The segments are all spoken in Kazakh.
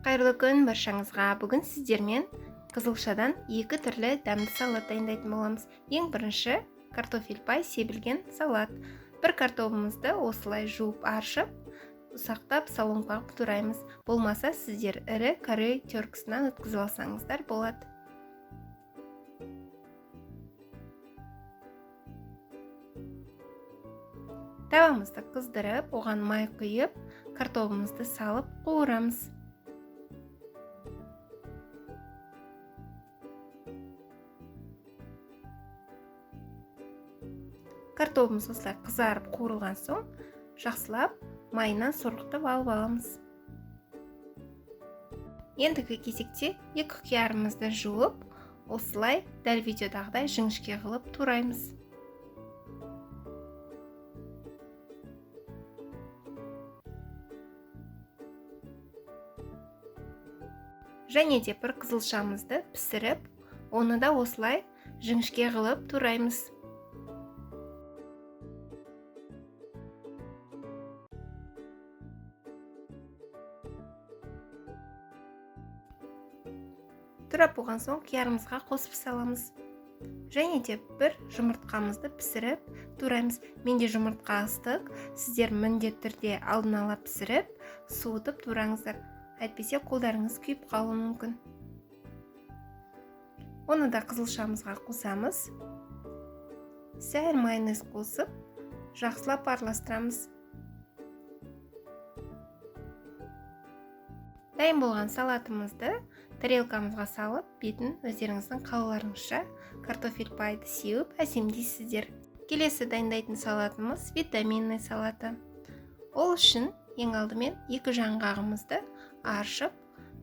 Қайырлы күн баршаңызға. Бүгін сіздермен қызылшадан екі түрлі дәмді салат дайындайтын боламыз. Ең бірінші картофель пай себілген салат. Бір картофелімізді осылай жуып аршып, ұсақтап салонға тураймыз. Болмаса сіздер ірі корей теркісінен өткізіп алсаңыздар болады. Тавамызды қыздырып, оған май құйып, картофелімізді салып қуырамыз. Картофеліміз осылай қызарып қуырылған соң, жақсылап майынан сорғытып алып аламыз. Ендігі кезекте екі қиярымызды жуып, осылай дәл видеодағыдай жіңішке қылып тураймыз. Және де бір қызылшамызды пісіріп, оны да осылай жіңішке қылып тураймыз. Турап болған соң қиярымызға қосып саламыз. Және де бір жұмыртқамызды пісіріп тураймыз. Менде жұмыртқа ыстық, сіздер міндетті түрде алдын ала пісіріп, суытып тураңыздар. Әйтпесе қолдарыңыз күйіп қалуы мүмкін. Оны да қызылшамызға қосамыз. Сәл майонез қосып, жақсылап араластырамыз. Дайын болған салатымызды тарелкамызға салып, бетін өздеріңіздің қалауларыңызша картофель пайды сеуіп әсемдейсіздер. Келесі дайындайтын салатымыз витаминный салаты. Ол үшін ең алдымен екі жаңғағымызды аршып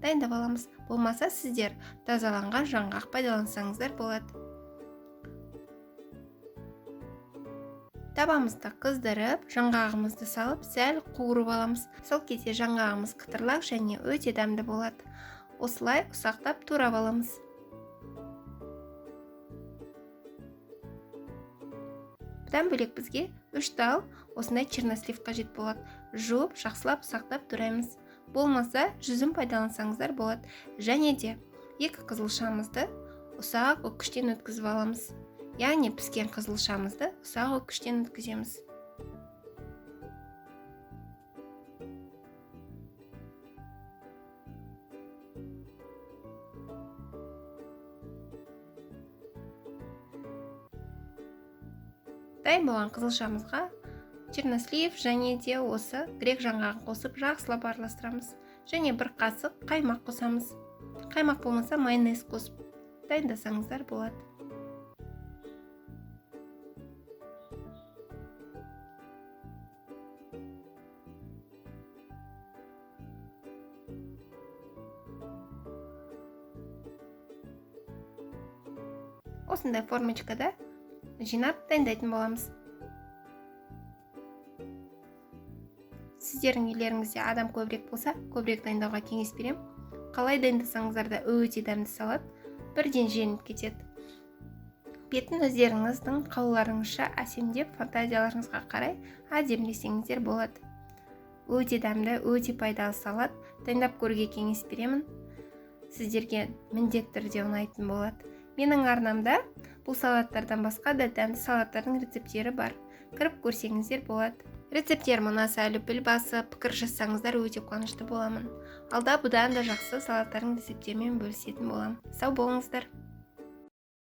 дайындап аламыз. Болмаса сіздер тазаланған жаңғақ пайдалансаңыздар болады. Табамызды қыздырып, жаңғағымызды салып, сәл қуырып аламыз. Сол кезде жаңғағымыз қытырлақ және өте дәмді болады. Осылай ұсақтап турап аламыз. Бұдан бөлек бізге 3 тал осындай чернослив қажет болады. Жуып, жақсылап ұсақтап тураймыз. Болмаса жүзім пайдалансаңыздар болады. Және де екі қызылшамызды ұсақ өткіштен өткізіп аламыз. Яғни піскен қызылшамызды ұсақ өткіштен өткіземіз. Дайын болған қызылшамызға чернослив және де осы грек жаңғағын қосып жақсылап араластырамыз. Және бір қасық қаймақ қосамыз. Қаймақ болмаса майонез қосып дайындасаңыздар болады. Осындай формочкада жинап дайындайтын боламыз. Сіздердің үйлеріңізде адам көбірек болса, көбірек дайындауға кеңес берем. Қалай дайындасаңыздар да өте дәмді салат, бірден женіп кетеді. Бетін өздеріңіздің қалауларыңызша әсемдеп, фантазияларыңызға қарай әдемілесеңіздер болады. Өте дәмді, өте пайдалы салат, дайындап көруге кеңес беремін. Сіздерге міндетті түрде ұнайтын болады. Менің арнамда бұл салаттардан басқа да дәмді салаттардың рецептері бар. Кіріп көрсеңіздер болады. Рецептерім ұнаса үлпіл басып, пікір жазсаңыздар өте қуанышты боламын. Алда бұдан да жақсы салаттардың рецептерімен бөлісетін боламын. Сау болыңыздар.